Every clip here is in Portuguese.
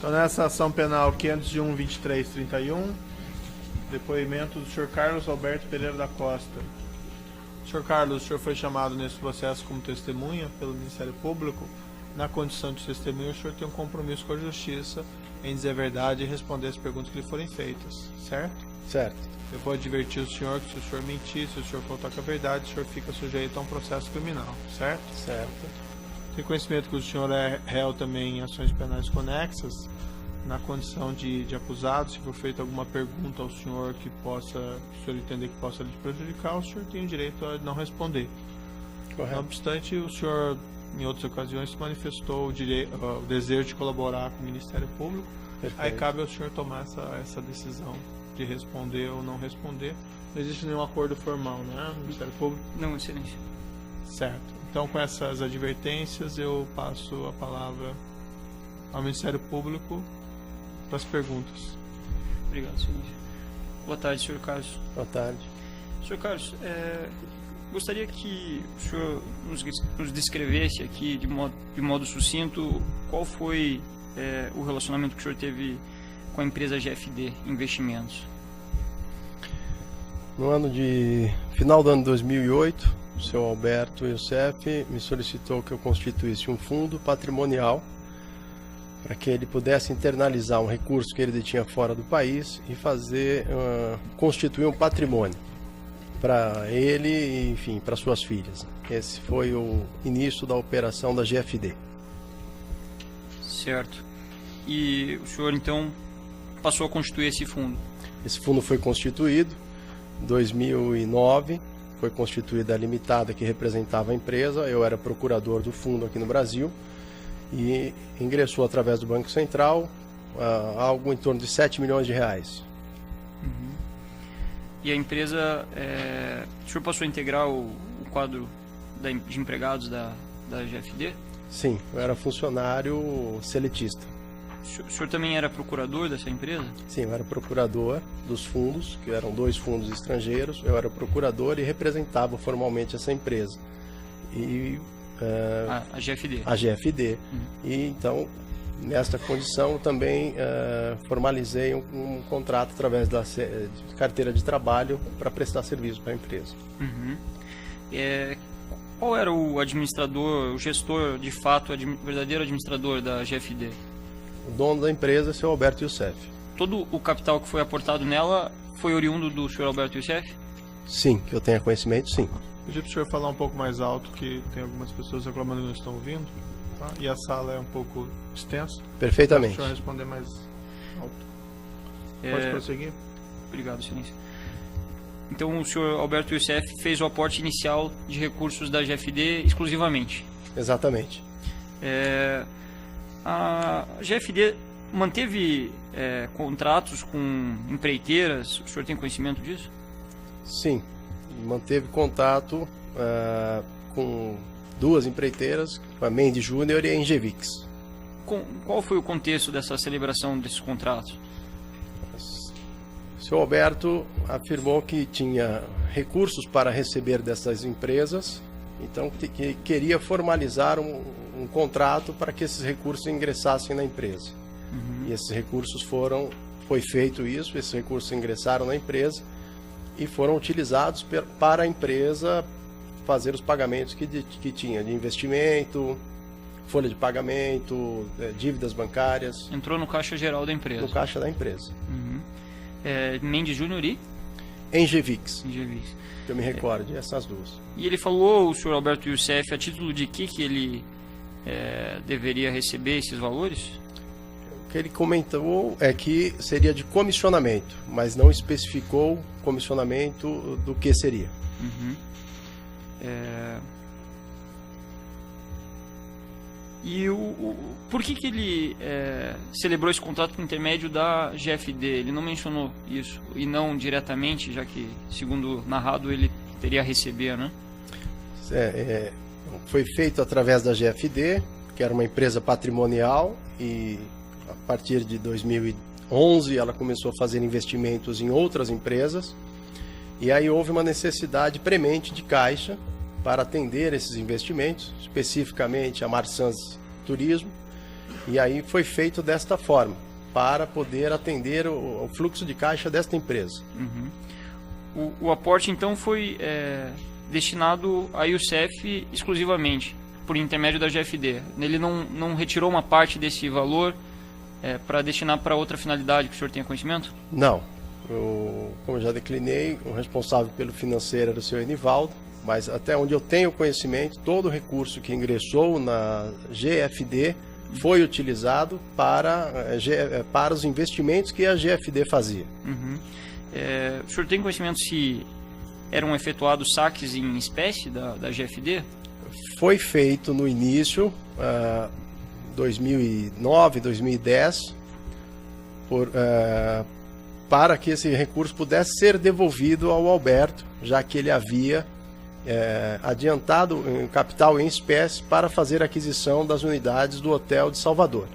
Então, nessa ação penal 501-2331, depoimento do senhor Carlos Alberto Pereira da Costa. Senhor Carlos, o senhor foi chamado nesse processo como testemunha pelo Ministério Público. Na condição de testemunha, o senhor tem um compromisso com a Justiça em dizer a verdade e responder as perguntas que lhe forem feitas, certo? Certo. Eu vou advertir o senhor que se o senhor mentir, se o senhor faltar com a verdade, o senhor fica sujeito a um processo criminal, certo? Certo. Tem conhecimento que o senhor é réu também em ações penais conexas, na condição de acusado. Se for feita alguma pergunta ao senhor que possa, o senhor entender que possa lhe prejudicar, o senhor tem o direito a não responder. Correto. Não obstante, o senhor, em outras ocasiões, manifestou o desejo de colaborar com o Ministério Público. Perfeito. Aí cabe ao senhor tomar essa decisão de responder ou não responder. Não existe nenhum acordo formal, né, no Ministério Público? Não, excelência. Certo. Então, com essas advertências, eu passo a palavra ao Ministério Público para as perguntas. Obrigado, excelência. Boa tarde, senhor Carlos. Boa tarde. Senhor Carlos, gostaria que o senhor nos descrevesse aqui de modo sucinto qual foi o relacionamento que o senhor teve com a empresa GFD Investimentos. No final do ano de 2008, o senhor Alberto Youssef me solicitou que eu constituísse um fundo patrimonial para que ele pudesse internalizar um recurso que ele detinha fora do país e constituir um patrimônio para ele e, enfim, para suas filhas. Esse foi o início da operação da GFD. Certo. E o senhor, então, passou a constituir esse fundo? Esse fundo foi constituído em 2009, foi constituída a limitada que representava a empresa. Eu era procurador do fundo aqui no Brasil e ingressou através do Banco Central algo em torno de 7 milhões de reais. Uhum. E a empresa, o senhor passou a integrar o quadro de empregados da GFD? Sim, eu era funcionário seletista. O senhor também era procurador dessa empresa? Sim, eu era procurador dos fundos, que eram 2 fundos estrangeiros. Eu era procurador e representava formalmente essa empresa. E a GFD. A GFD. E então, nesta condição, também formalizei um contrato através da carteira de trabalho para prestar serviço para a empresa. Uhum. Qual era o administrador, o gestor, de fato, verdadeiro administrador da GFD? O dono da empresa é o senhor Alberto Youssef. Todo o capital que foi aportado nela foi oriundo do senhor Alberto Youssef? Sim, que eu tenha conhecimento, sim. Pedi para o senhor falar um pouco mais alto, que tem algumas pessoas reclamando que não estão ouvindo, tá? E a sala é um pouco extensa. Perfeitamente. Para o senhor responder mais alto. Pode prosseguir? Obrigado, excelência. Então o senhor Alberto Youssef fez o aporte inicial de recursos da GFD exclusivamente? Exatamente. A GFD manteve contratos com empreiteiras, o senhor tem conhecimento disso? Sim, manteve contato com 2 empreiteiras, a Mendes Júnior e a Engevix. Qual foi o contexto dessa celebração desses contratos? O senhor Alberto afirmou que tinha recursos para receber dessas empresas, então que queria formalizar um contrato para que esses recursos ingressassem na empresa. Uhum. E esses recursos foi feito isso, esses recursos ingressaram na empresa e foram utilizados para a empresa fazer os pagamentos que tinha de investimento, folha de pagamento, dívidas bancárias. Entrou no caixa geral da empresa? No caixa da empresa. Uhum. Mendes Júnior e? Engevix. Engevix. Que eu me recorde, essas 2. E ele falou, o senhor Alberto Youssef, a título de que ele deveria receber esses valores? O que ele comentou é que seria de comissionamento, mas não especificou comissionamento do que seria. Uhum. E por que ele celebrou esse contrato por intermédio da GFD? Ele não mencionou isso, e não diretamente, já que, segundo narrado, ele teria a receber, né? Foi feito através da GFD, que era uma empresa patrimonial, e a partir de 2011 ela começou a fazer investimentos em outras empresas, e aí houve uma necessidade premente de caixa para atender esses investimentos, especificamente a Marsans Turismo, E aí foi feito desta forma, para poder atender o fluxo de caixa desta empresa. O aporte, então, foi destinado à Youcef exclusivamente, por intermédio da GFD. Ele não retirou uma parte desse valor para destinar para outra finalidade que o senhor tenha conhecimento? Não. Como eu já declinei, o responsável pelo financeiro era o senhor Enivaldo, mas até onde eu tenho conhecimento, todo o recurso que ingressou na GFD foi utilizado para os investimentos que a GFD fazia. O senhor tem conhecimento se eram efetuados saques em espécie da GFD? Foi feito no início, 2009, 2010, para que esse recurso pudesse ser devolvido ao Alberto, já que ele havia adiantado capital em espécie para fazer a aquisição das unidades do Hotel de Salvador.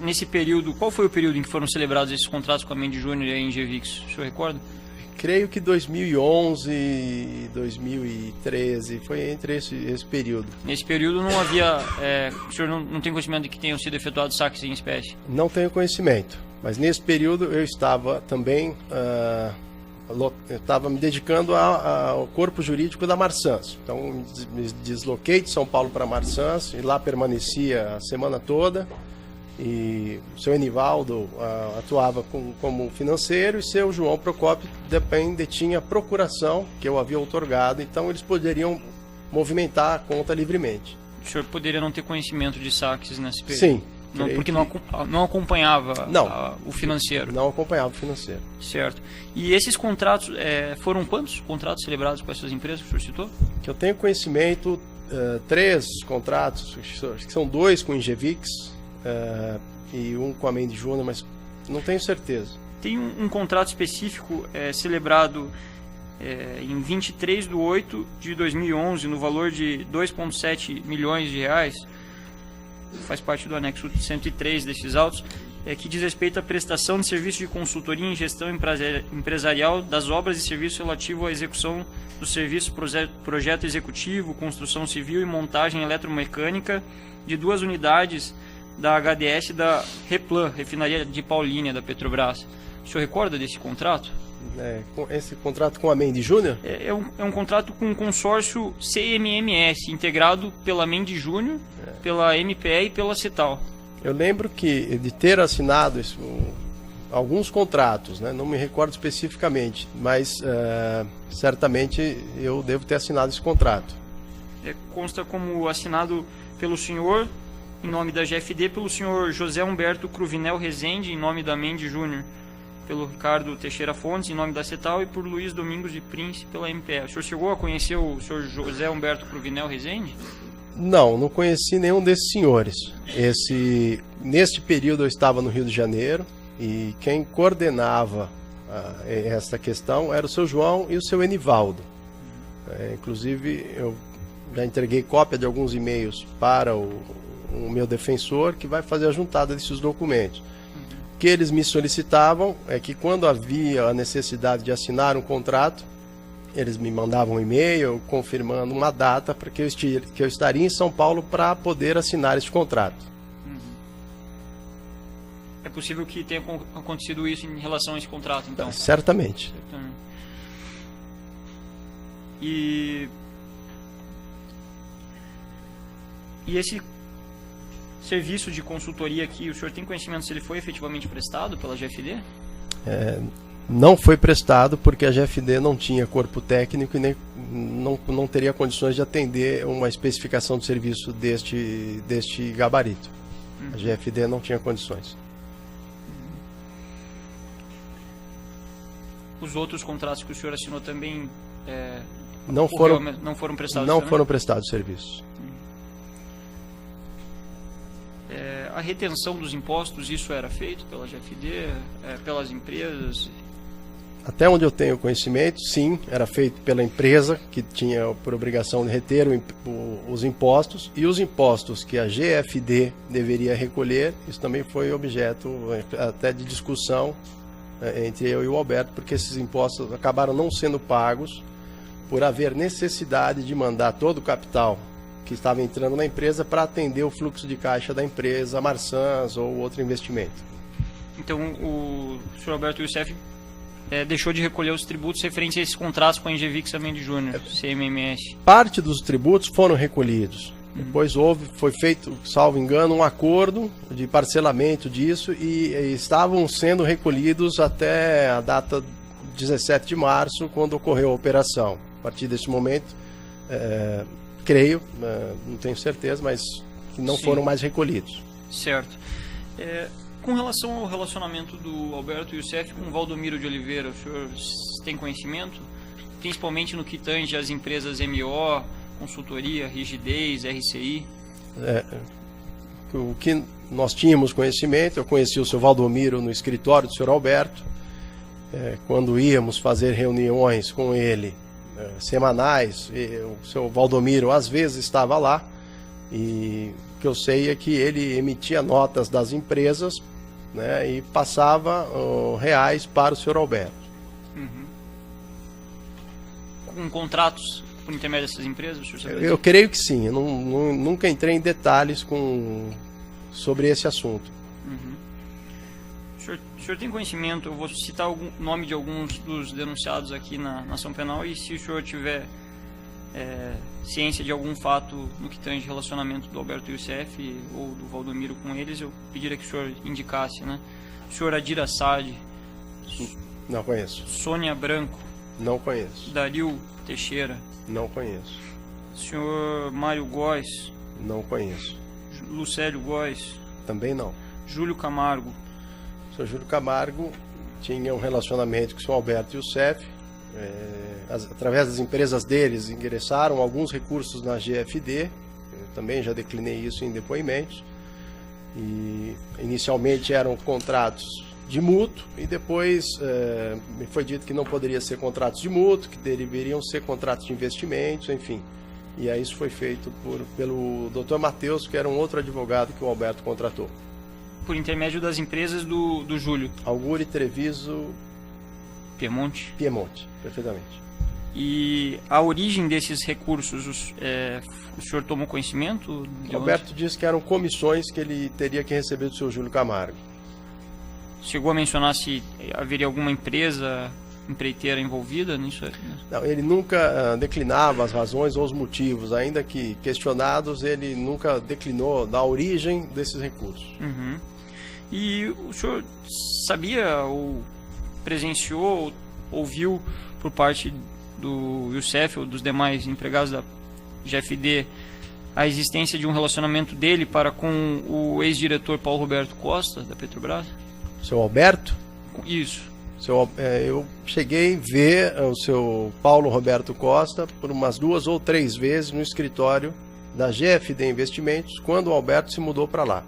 Nesse período, qual foi o período em que foram celebrados esses contratos com a Mendes Júnior e a Engevix? O senhor recorda? Creio que 2011 e 2013, foi entre esse período. Nesse período não havia, o senhor não tem conhecimento de que tenham sido efetuados saques em espécie? Não tenho conhecimento, mas nesse período eu estava também, estava me dedicando ao corpo jurídico da Marsans. Então me desloquei de São Paulo para Marsans e lá permanecia a semana toda. E o seu Enivaldo atuava como financeiro e seu João Procópio detinha a procuração que eu havia outorgado, então eles poderiam movimentar a conta livremente. O senhor poderia não ter conhecimento de saques nesse período? Sim. Porque não acompanhava o financeiro? Não acompanhava o financeiro. Certo. E esses contratos, foram quantos contratos celebrados com essas empresas que o senhor citou? Que eu tenho conhecimento, 3 contratos, acho que são 2 com Engevix, e um com a Mendes Júnior, mas não tenho certeza. Tem um contrato específico celebrado em 23/8 de 2011 no valor de 2,7 milhões de reais, faz parte do anexo 103 desses autos, que diz respeito à prestação de serviço de consultoria em gestão empresarial das obras e serviços relativo à execução do serviço projeto executivo, construção civil e montagem eletromecânica de 2 unidades da HDS da Replan, refinaria de Paulínia, da Petrobras. O senhor recorda desse contrato? Esse contrato com a Mendes Júnior? É um contrato com o consórcio CMMS, integrado pela Mendes Júnior, pela MPE e pela Cetal. Eu lembro de ter assinado alguns contratos, né? Não me recordo especificamente, mas certamente eu devo ter assinado esse contrato. Consta como assinado pelo senhor, em nome da GFD, pelo senhor José Humberto Cruvinel Rezende, em nome da Mendes Júnior, pelo Ricardo Teixeira Fontes, em nome da Cetal, e por Luiz Domingos de Prince, pela MPE. O senhor chegou a conhecer o senhor José Humberto Cruvinel Rezende? Não conheci nenhum desses senhores. Neste período eu estava no Rio de Janeiro, e quem coordenava essa questão era o seu João e o seu Enivaldo. Inclusive, eu já entreguei cópia de alguns e-mails para o meu defensor, que vai fazer a juntada desses documentos. O que eles me solicitavam é que, quando havia a necessidade de assinar um contrato, eles me mandavam um e-mail confirmando uma data para que eu estaria em São Paulo para poder assinar esse contrato. É possível que tenha acontecido isso em relação a esse contrato, então? Certamente. E esse serviço de consultoria aqui, o senhor tem conhecimento se ele foi efetivamente prestado pela GFD? Não foi prestado porque a GFD não tinha corpo técnico e nem não teria condições de atender uma especificação de serviço deste gabarito. A GFD não tinha condições. Os outros contratos que o senhor assinou também não foram prestados? Não foram prestados serviços. A retenção dos impostos, isso era feito pela GFD, pelas empresas? Até onde eu tenho conhecimento, sim, era feito pela empresa, que tinha por obrigação de reter os impostos, e os impostos que a GFD deveria recolher, isso também foi objeto até de discussão entre eu e o Alberto, porque esses impostos acabaram não sendo pagos por haver necessidade de mandar todo o capital que estava entrando na empresa para atender o fluxo de caixa da empresa, Marsans ou outro investimento. Então, o senhor Alberto Youssef deixou de recolher os tributos referentes a esses contratos com a Engevix Amendi Júnior, CMMS. Parte dos tributos foram recolhidos. Depois foi feito, salvo engano, um acordo de parcelamento disso e estavam sendo recolhidos até a data 17 de março, quando ocorreu a operação. A partir desse momento, creio, não tenho certeza, mas que não foram mais recolhidos. Certo. Com relação ao relacionamento do Alberto Youssef com o Valdomiro de Oliveira, o senhor tem conhecimento? Principalmente no que tange às empresas MO, consultoria, rigidez, RCI? O que nós tínhamos conhecimento, eu conheci o seu Valdomiro no escritório do senhor Alberto, quando íamos fazer reuniões com ele semanais, o seu Valdomiro às vezes estava lá, e o que eu sei é que ele emitia notas das empresas, né, e passava reais para o senhor Alberto. Com contratos por intermédio dessas empresas? O senhor Eu creio que sim, eu nunca entrei em detalhes sobre esse assunto. O senhor tem conhecimento, eu vou citar o nome de alguns dos denunciados aqui na ação penal, e se o senhor tiver ciência de algum fato no que tange relacionamento do Alberto Youssef ou do Valdomiro com eles, eu pediria que o senhor indicasse, né? O senhor Adir Assad. Não conheço. Sônia Branco. Não conheço. Dario Teixeira. Não conheço. O senhor Mário Góes. Não conheço. Lucélio Góes. Também não. Júlio Camargo. O senhor Júlio Camargo tinha um relacionamento com o senhor Alberto Youssef. Através das empresas deles ingressaram alguns recursos na GFD, eu também já declinei isso em depoimentos, e inicialmente eram contratos de mútuo e depois me foi dito que não poderia ser contratos de mútuo, que deveriam ser contratos de investimentos, enfim, e aí isso foi feito pelo Dr. Matheus, que era um outro advogado que o Alberto contratou. Por intermédio das empresas do Júlio? Auguri, Treviso, Piemonte, perfeitamente. E a origem desses recursos, o senhor tomou conhecimento? O Alberto disse que eram comissões que ele teria que receber do seu Júlio Camargo. Chegou a mencionar se haveria alguma empreiteira envolvida nisso? Não, ele nunca declinava as razões ou os motivos, ainda que questionados, ele nunca declinou da origem desses recursos. E o senhor sabia ou presenciou, ouviu por parte do Youssef ou dos demais empregados da GFD a existência de um relacionamento dele para com o ex-diretor Paulo Roberto Costa, da Petrobras? Seu Alberto? Isso. Eu cheguei a ver o seu Paulo Roberto Costa por umas 2 ou 3 vezes no escritório da GFD Investimentos, quando o Alberto se mudou para lá.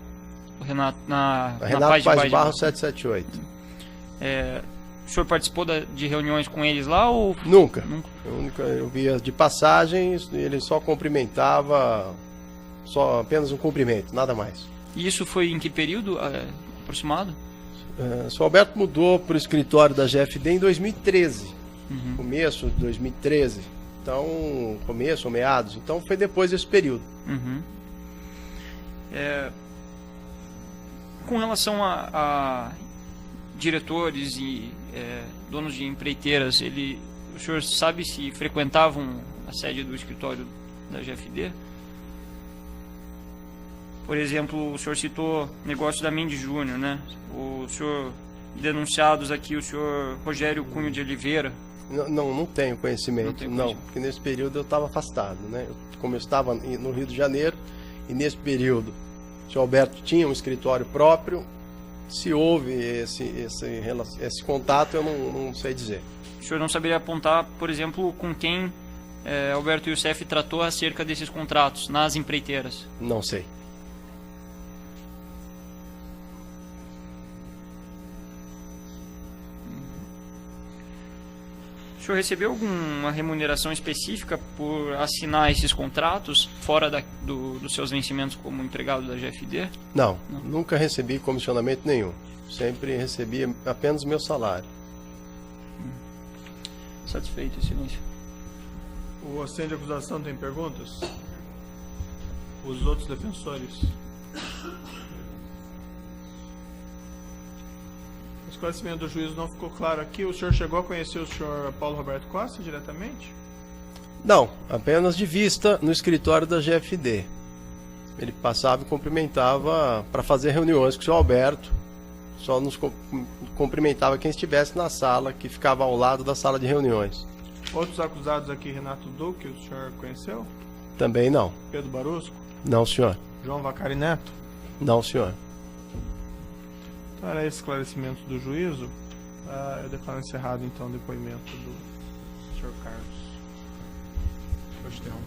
Renato Paz de Barro 778. O senhor participou de reuniões com eles lá? Ou... Nunca. Eu via de passagens, ele só cumprimentava, apenas um cumprimento, nada mais. E isso foi em que período aproximado? O senhor Alberto mudou para o escritório da GFD em 2013, começo de 2013. Então, começo ou meados, então foi depois desse período. Com relação a diretores e donos de empreiteiras, o senhor sabe se frequentavam a sede do escritório da GFD? Por exemplo, o senhor citou negócio da Amendi Júnior, né? O senhor, denunciados aqui, o senhor Rogério Cunha de Oliveira. Não tenho conhecimento, não, porque nesse período eu estava afastado, né? Como eu estava no Rio de Janeiro, e nesse período o senhor Alberto tinha um escritório próprio. Se houve esse contato, eu não sei dizer. O senhor não saberia apontar, por exemplo, com quem Alberto Youssef tratou acerca desses contratos nas empreiteiras? Não sei. O senhor recebeu alguma remuneração específica por assinar esses contratos fora dos seus vencimentos como empregado da GFD? Não, nunca recebi comissionamento nenhum. Sempre recebi apenas meu salário. Satisfeito, excelência. O assento de acusação tem perguntas? Os outros defensores. O esclarecimento do juízo não ficou claro aqui. O senhor chegou a conhecer o senhor Paulo Roberto Costa diretamente? Não, apenas de vista no escritório da GFD. Ele passava e cumprimentava para fazer reuniões com o senhor Alberto. Só nos cumprimentava quem estivesse na sala, que ficava ao lado da sala de reuniões. Outros acusados aqui, Renato Duque, o senhor conheceu? Também não. Pedro Barusco? Não, senhor. João Vacari Neto? Não, senhor. Então era esse esclarecimento do juízo. Eu declaro encerrado então o depoimento do senhor Carlos. Pode interromper.